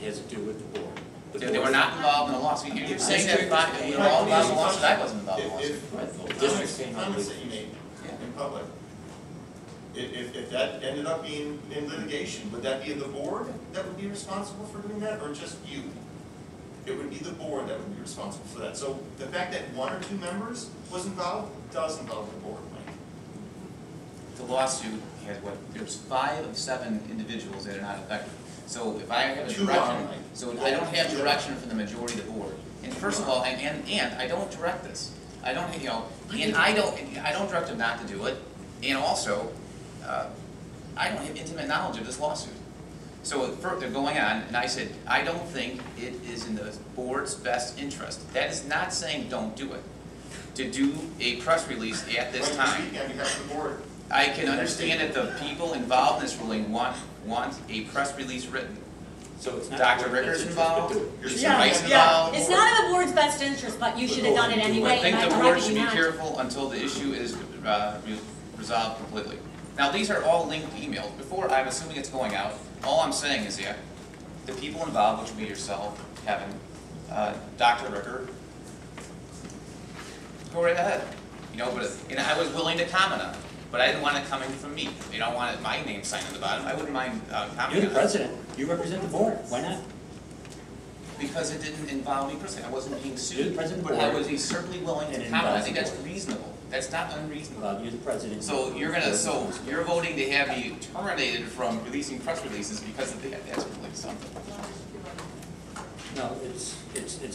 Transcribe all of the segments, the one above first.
has to do with the board. They were not involved in the lawsuit. You're saying that we were all involved in the lawsuit. I wasn't involved in the lawsuit. Comments that you made in public, if that ended up being in litigation, would that be the board that would be responsible for doing that, or just you? It would be the board that would be responsible for that. So the fact that 1 or 2 members was involved does involve the board, Mike. The lawsuit has there's 5 of 7 individuals that are not affected. So if I have a direction, so I don't have direction from the majority of the board. And first of all, and I don't direct this. I don't, and I don't direct them not to do it. And also, I don't have intimate knowledge of this lawsuit. So they're going on, and I said, I don't think it is in the board's best interest. That is not saying don't do it. To do a press release at this time. I can understand that the people involved in this ruling want a press release written. So it's not Dr. Ricker's involved. Yeah. It's not in the board's best interest, but you should have done it anyway. I think the board should be careful until the issue is resolved completely. Now, these are all linked emails. Before, I'm assuming it's going out. All I'm saying is that the people involved, which would be yourself, Kevin, Dr. Ricker, go right ahead. And I was willing to comment on it, but I didn't want it coming from me. You don't want my name signed on the bottom. I wouldn't mind commenting. You're the president. You represent the board. Why not? Because it didn't involve me personally. I wasn't being sued. You're the president of but the board. I was certainly willing to comment. I think that's reasonable. That's not unreasonable. Well, you're the president. So you're voting to have me terminated from releasing press releases because of that. That's really something. No, it's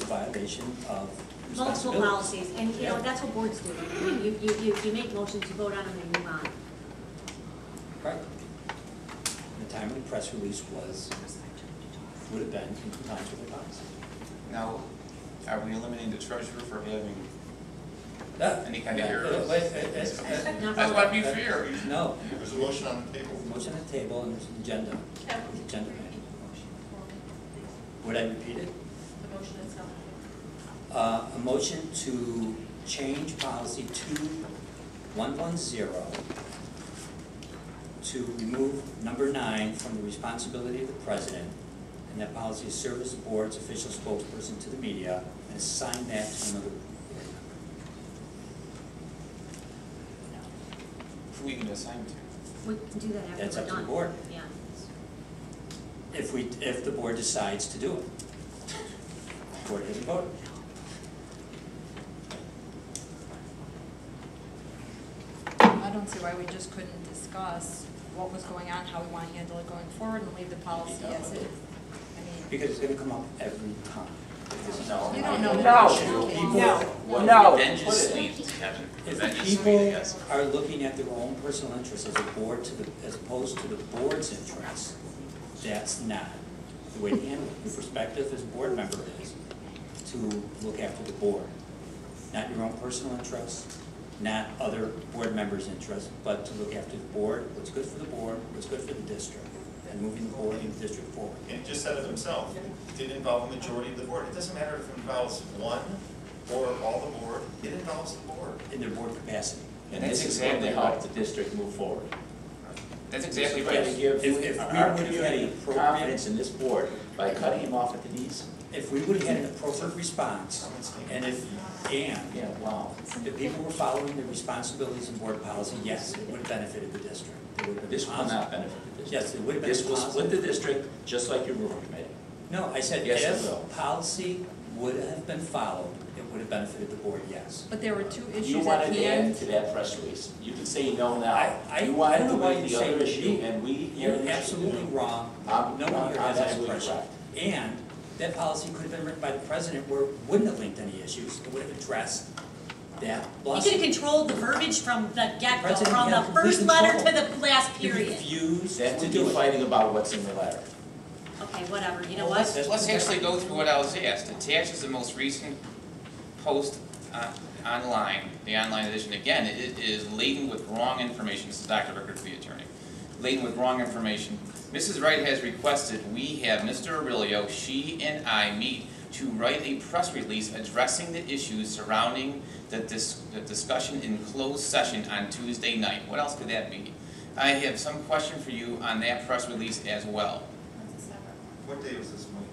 a violation of multiple policies, and that's what boards do. You make motions, you vote on them, and move on. Right. The time when the press release would have been in compliance with the policy. Now, are we eliminating the treasurer for having any kind of error? I want to be fair. No. There's a motion on the table. Motion on the table, and there's an agenda. Agenda. Would I repeat it? The motion itself. A motion to change policy 2110 to remove number 9 from the responsibility of the president, and that policy is serve as the board's official spokesperson to the media, and assign that to another board member. Who are you going to assign to? We can do that after That's we're up done. to the board. Yeah. If the board decides to do it. The board hasn't voted. I don't see why we just couldn't discuss what was going on, how we want to handle it going forward, and leave the policy as is. Because it's going to come up every time. You don't know. No. If the people are looking at their own personal interests as opposed to the board's interests, that's not the way to handle it. The perspective as a board member is to look after the board, not your own personal interests, not other board members' interests, but to look after the board, what's good for the board, what's good for the district, and moving the board and the district forward. And he just said it himself. It did involve a majority of the board. It doesn't matter if it involves 1 or all the board. It involves the board. In their board capacity. And that's exactly how the district move forward. That's exactly We have to right. give If we our would have community had confidence in this board by cutting him off at the knees. If we would have had an appropriate response, and Yeah, wow. the people were following their responsibilities in board policy, yes, it would have benefited the district. It would have been This will positive. not benefit the district. Yes, it would have been This will split positive. the district, just like your ruling committee. No, I said Yes, it if will. policy would have been followed, it would have benefited the board, yes. But there were 2 You issues at wanted to add hand. to that press release. You can say no now. I You wanted don't to know why leave you the say other issue, you- and we... You're absolutely wrong. I'm No one here has that absolutely impression. correct. And that policy could have been written by the president where it wouldn't have linked any issues. It would have addressed that You lawsuit. could have controlled the verbiage from the get-go, President from had the complete first letter to control. the last He period. refused That's to to do be it. fighting about what's in the letter. Okay, whatever, you know Well, what? Let's actually go through what I was asked. Attached is the most recent post online, the online edition. Again, it is laden with wrong information. This is Dr. Rickard, the attorney. Laden with wrong information. Mrs. Wright has requested we have Mr. Aurelio, she and I meet to write a press release addressing the issues surrounding the discussion in closed session on Tuesday night. What else could that be? I have some question for you on that press release as well. What day was this, Mike?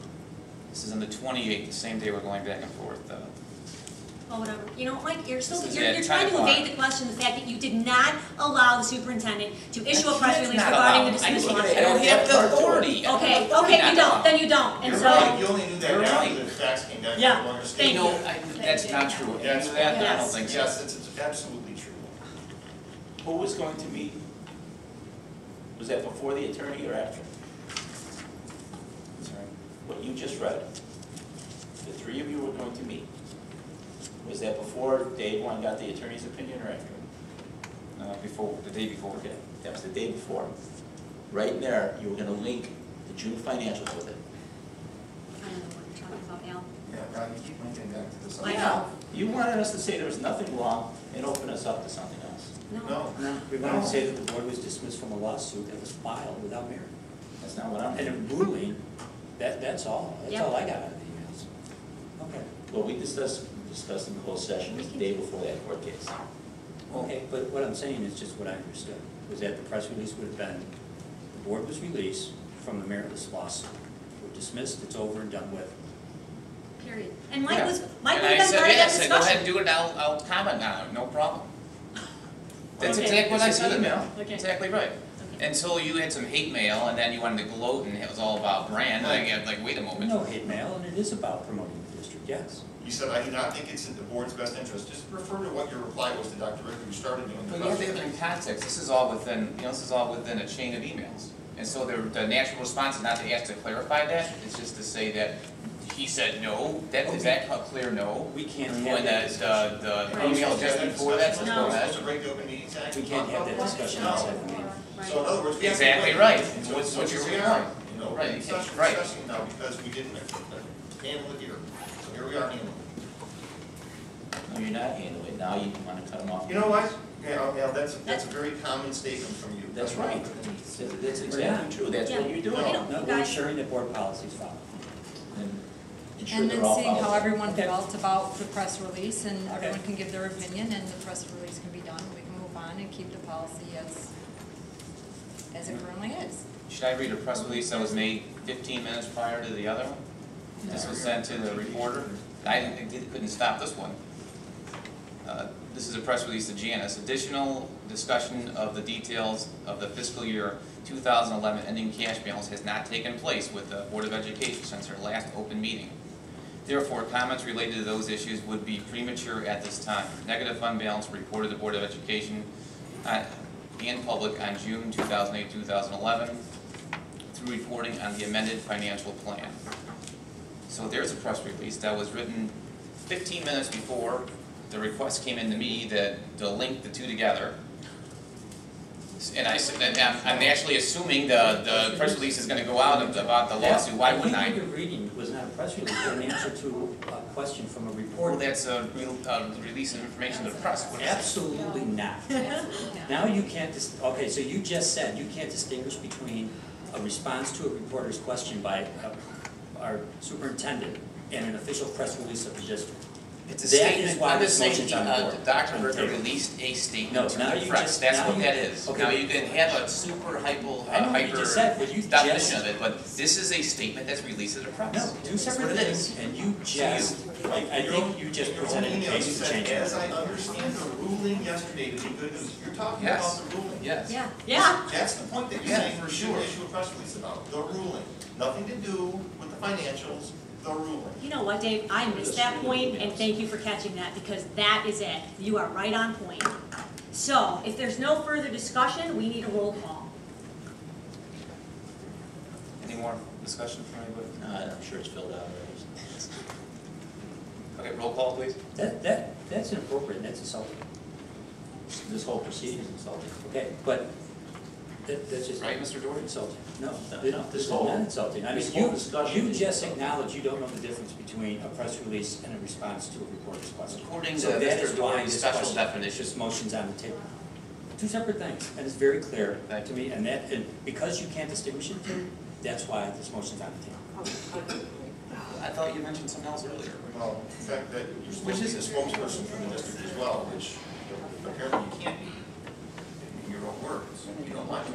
This is on the 28th, the same day we're going back and forth. Well, whatever. You know, Mike, you're still, This is you're at trying 10 to o'clock. evade the question, the fact that you did not allow the superintendent to issue a press That's release not regarding allowed. the dismissal. I don't have the authority. I don't have Okay, the authority okay, not you to don't, allow. then you don't, and You're so, right, you only knew that You're after right. the facts came down. Yeah. You no longer Thank stated. No, you. that's not true. If you Yes. knew that, then I don't Yes. think so. Yes, it's absolutely true. Who was going to meet? Was that before the attorney or after? Sorry. What you just read. The three of you were going to meet. Was that before Dave one got the attorney's opinion or after? Before, the day before. Okay, that was the day before. Right in there, you were gonna link the June financials with it. I don't know what you're talking about, Al. Yeah, now you keep linking back to this. I know. You wanted us to say there was nothing wrong and open us up to something else. No. No, we wanted to say that the board was dismissed from a lawsuit that was filed without merit. That's not what I'm And a saying. ruling, that's all I got out of the emails. Okay. What we discussed in closed session was the day before that court case. Okay, but what I'm saying is just what I understood, was that the press release would have been, the board was released from the meritless lawsuit. We're dismissed, it's over and done with. Period. And Mike Yeah. was, Mike And would I have been said, part of that yes, go ahead discussion. and do it, I'll comment on it, no problem. That's Okay. exactly what I It's said an in there. email. Okay. Exactly right. Okay. Until you had some hate mail and then you wanted to gloat and it was all about brand, and I get like, wait a moment. No hate mail, and it is about promoting the district, yes. You said, I do not think it's in the board's best interest. Just refer to what your reply was to Dr. Ricker, who started doing the But you have to press have it in release. context, this is all within, this is all within a chain of emails. And so the natural response is not to ask to clarify that, it's just to say that he said no, is that a clear no? We can't have When that discussion. the Right. email just before that says No. go We're ahead. supposed to break the open meetings act. We can't have that discussion outside the meeting. So in other words, we have to. Exactly break right. it. So What's here your we point? are, you know, Right, in such right. discussing now because we didn't handle it here. So here we are handling it. No, you're not handling it. Now you wanna cut them off. You know what? Yeah, that's a very common statement from you. That's right. That's exactly true. That's what you're Yeah. doing. I know. No, we're ensuring that board policies follow. And ensure And they're then all seeing how followed. everyone Okay. felt about the press release, and Okay. everyone can give their opinion, and the press release can be done, we can move on and keep the policy as it currently is. Should I read a press release that was made 15 minutes prior to the other one? This was sent to the reporter. Couldn't stop this one. This is a press release to Janice. Additional discussion of the details of the fiscal year 2011 ending cash balance has not taken place with the Board of Education since their last open meeting. Therefore, comments related to those issues would be premature at this time. Negative fund balance reported to the Board of Education and public on June 2008-2011 through reporting on the amended financial plan. So there's a press release that was written 15 minutes before the request came in to me to link the two together. And I said, I'm naturally assuming the press release is gonna go out about the lawsuit, why wouldn't I I? think what you're reading was not a press release, but an answer to a question from a Well, reporter. that's a release of information to the press. What is it? Absolutely not. Now you can't, okay, so you just said you can't distinguish between a response to a reporter's question by our superintendent and an official press release of the district. It's a That statement, is why I'm this just saying, motion's on the board. Dr. On the Berger table. released a No, statement to now the you press, just- that's now what you- that is. okay. Now, you can have a super I know what you hyper just said, but you definition just- of it, but this is a statement that's released to the press. No, two That's separate what it things, is. and you just, I think you just presented a case to change As I it. understand the ruling yesterday to be good news, you're talking Yes. about the ruling. Yes. Yeah, yeah. That's the point that you're Yeah, saying for we sure. should issue a press release about, the ruling. Nothing to do with the financials, the ruling. You know what, Dave, I missed that point, and thank you for catching that, because that is it. You are right on point. So, if there's no further discussion, we need a roll call. Any more discussion from anybody? I'm sure it's filled out already. Okay, roll call, please. That's inappropriate, that's insulting. This whole proceeding is insulting. Okay, but that's just. Right, Mr. Doherty? Insulting. No, No, this is not insulting. I mean, this whole discussion you is just insulting. acknowledge you don't know the difference between a press release and a response to a reporter's question. According to So that is Mr. why Doherty's this special question, definition. this motion's on the table. Two separate things, and it's very clear Thank to me, and because you can't distinguish the two, that's why this motion's on the table. I thought you mentioned something else earlier. Well, the fact that you're supposed to be the spokesperson for the district as well, which apparently you can't be in your own words. You don't want to.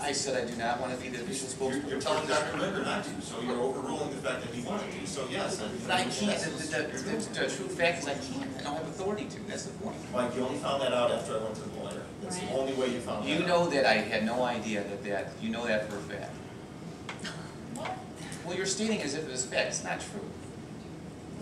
I said I do not want to be the official spokesperson. You're telling Dr. Linder not to, so you're overruling the fact that he wanted to, so yes. But I can't, the true fact is I can't, I don't have authority to, that's the point. Mike, you only found that out after I went to the lawyer. That's the Right. only way you found that out. You know that I had no idea you know that for a fact. Well, you're stating as if it was a fact, it's not true.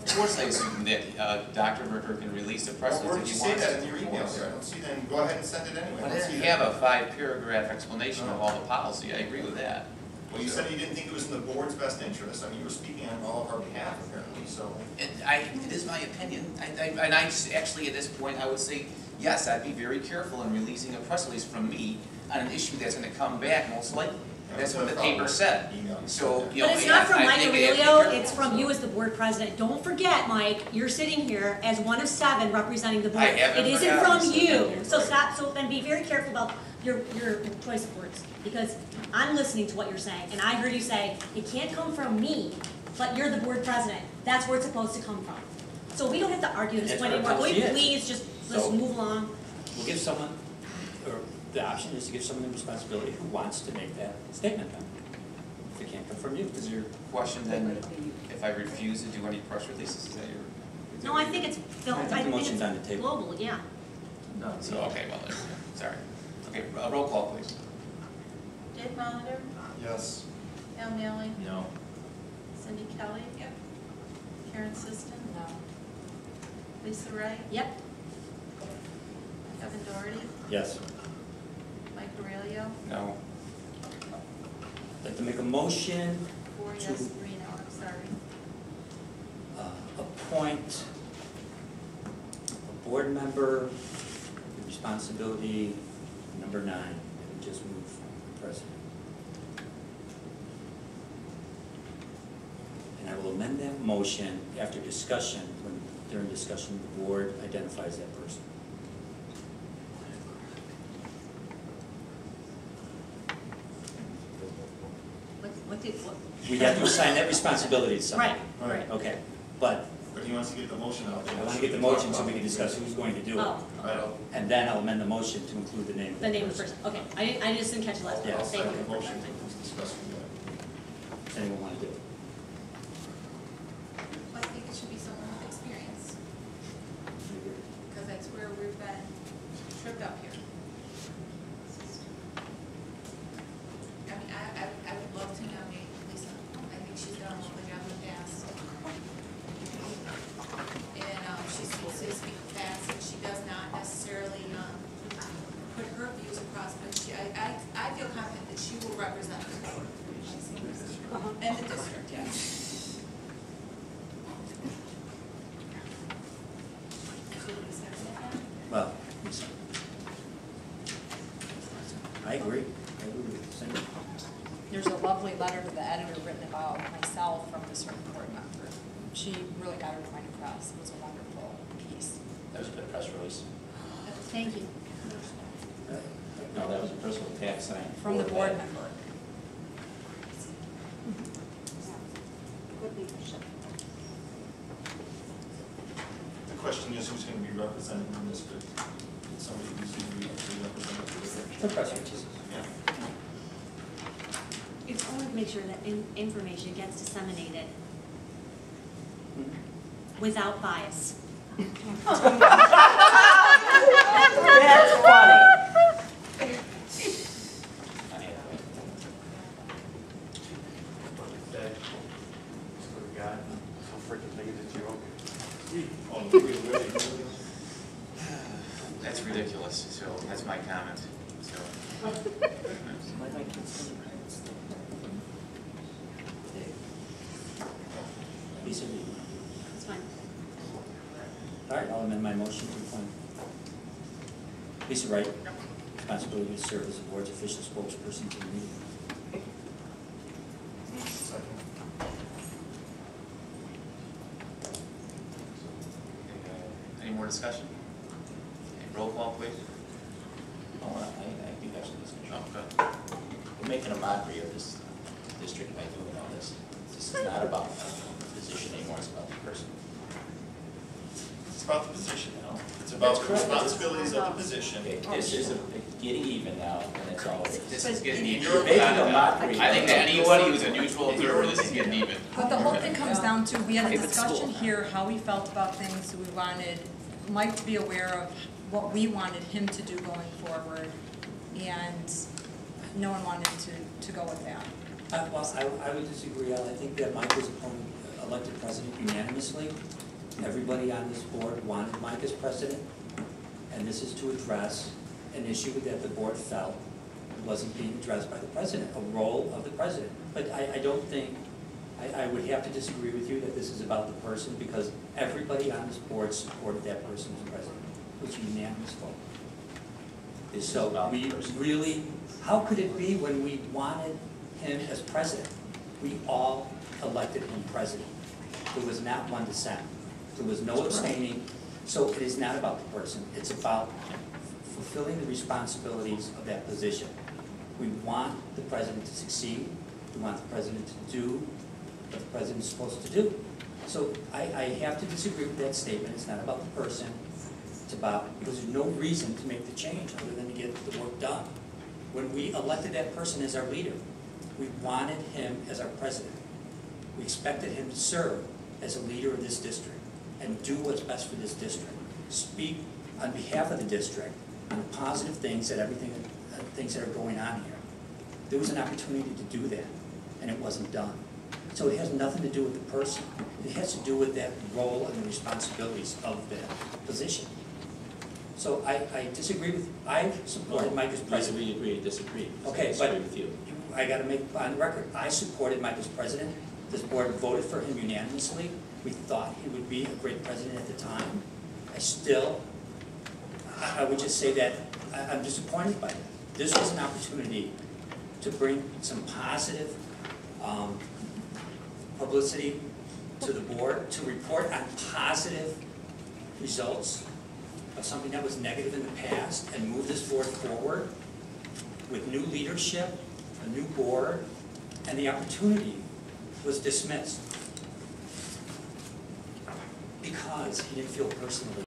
Of course I assume that Dr. Merker can release a press Where release did if you he say wants. that in your email there? I don't see that. Go ahead and send it anyway. But I don't see didn't that. have a 5-paragraph explanation of all the policy, I agree with that. Well, you said you didn't think it was in the board's best interest. I mean, you were speaking on all of our behalf apparently, so. It is my opinion, and I just, actually at this point, I would say, yes, I'd be very careful in releasing a press release from me on an issue that's gonna come back most likely. That's what the paper said. So, you know. But it's not from I Mike think I'd be Aurelio, careful. it's from you as the board president. Don't forget, Mike, you're sitting here as one of 7 representing the board. I haven't It isn't forgotten, from so you. thank you. So stop, so then be very careful about your choice of words. Because I'm listening to what you're saying, and I heard you say, it can't come from me, but you're the board president. That's where it's supposed to come from. So we don't have to argue this That's point what anymore. Can we policy is. please just, let's So- move along? We'll give someone, or the option is to give someone the responsibility who wants to make that statement then. If it can't come from you. Is your question then, if I refuse to do any press releases, is that your? No, I think it's, I think the motion's on the it's table. global, yeah. So, okay, well, then, sorry. Okay, roll call, please. Dave Molitor, Yes. Al Maley, No. Cindy Kelly. Yep. Karen Siston, No. Lisa Wright, Yep. Kevin Doherty, Yes. Mike Aurelio, No. I'd like to make a motion 4 yes, 3 no, I'm sorry. appoint a board member with responsibility number 9, that we just moved from president. And I will amend that motion after discussion, when during discussion, the board identifies that person. What? We have to assign that responsibility to somebody. Right, right. Okay, but But he wants to get the motion out there. I want to get the motion so we can discuss who's going to do it. Oh, Right. And then I'll amend the motion to include the name of the name of the person, okay. I just didn't catch the last one. Yes. Thank Second you. motion to discuss with you. Does anyone want to do it? I think it should be someone with experience, because that's where we've been tripped up here. I mean, I would love to nominate Lisa. I think she's done a lovely job in the past. And she speaks, they speak fast, and she does not necessarily, put her views across, but I feel confident that she will represent the board. And the district, yeah. Well, listen. I agree. I agree with Cindy. There's a lovely letter to the editor written about myself from the circuit court member. She really got her point across. It was a wonderful piece. That was a good press release. Thank you. No, that was a personal attack sign. From the board member. The question is who's going to be representing the district? Somebody who's going to be representing the district. The press releases. Yeah. It's only to make sure that information gets disseminated without bias. That's funny. That's ridiculous, so that's my comment, so. Lisa, do you want to do That's fine. it? All right, I'll amend my motion to appoint Lisa Wright, responsibility to serve as the board's official spokesperson to the meeting. Second. Any more discussion? Okay, roll call, please. Oh, I think that's the discussion. Oh, good. We're making a mockery of this district by doing all this. This is not about the position anymore, it's about the person. It's about the position now. It's about That's the correct. responsibilities of the position. Okay, this is getting even now, and that's all it is. This is getting even. You're making a mockery. I think that anybody who's a neutral observer, this is getting even. But the whole thing comes down to, we had a discussion here, how we felt about things, we wanted Mike to be aware of what we wanted him to do going forward, and no one wanted to go with that. Well, I would disagree. I think that Mike was elected president unanimously. Everybody on this board wanted Mike as president, and this is to address an issue that the board felt wasn't being addressed by the president, a role of the president. But I don't think, I would have to disagree with you that this is about the person, because everybody on this board supported that person as president. It was a unanimous vote. So we really, how could it be when we wanted him as president? We all elected him president. There was not one dissent. There was no abstaining. So it is not about the person. It's about fulfilling the responsibilities of that position. We want the president to succeed. We want the president to do what the president is supposed to do. So I have to disagree with that statement. It's not about the person. It's about, because there's no reason to make the change other than to get the work done. When we elected that person as our leader, we wanted him as our president. We expected him to serve as a leader of this district and do what's best for this district. Speak on behalf of the district on the positive things that things that are going on here. There was an opportunity to do that, and it wasn't done. So it has nothing to do with the person. It has to do with that role and the responsibilities of that position. So I disagree with, I supported Mike as president. We agree to disagree. Okay, I but disagree with you. I gotta make on the record, I supported Mike as president. This board voted for him unanimously. We thought he would be a great president at the time. I would just say that I'm disappointed by that. This was an opportunity to bring some positive publicity to the board, to report on positive results of something that was negative in the past, and move this board forward with new leadership, a new board, and the opportunity was dismissed because he didn't feel personally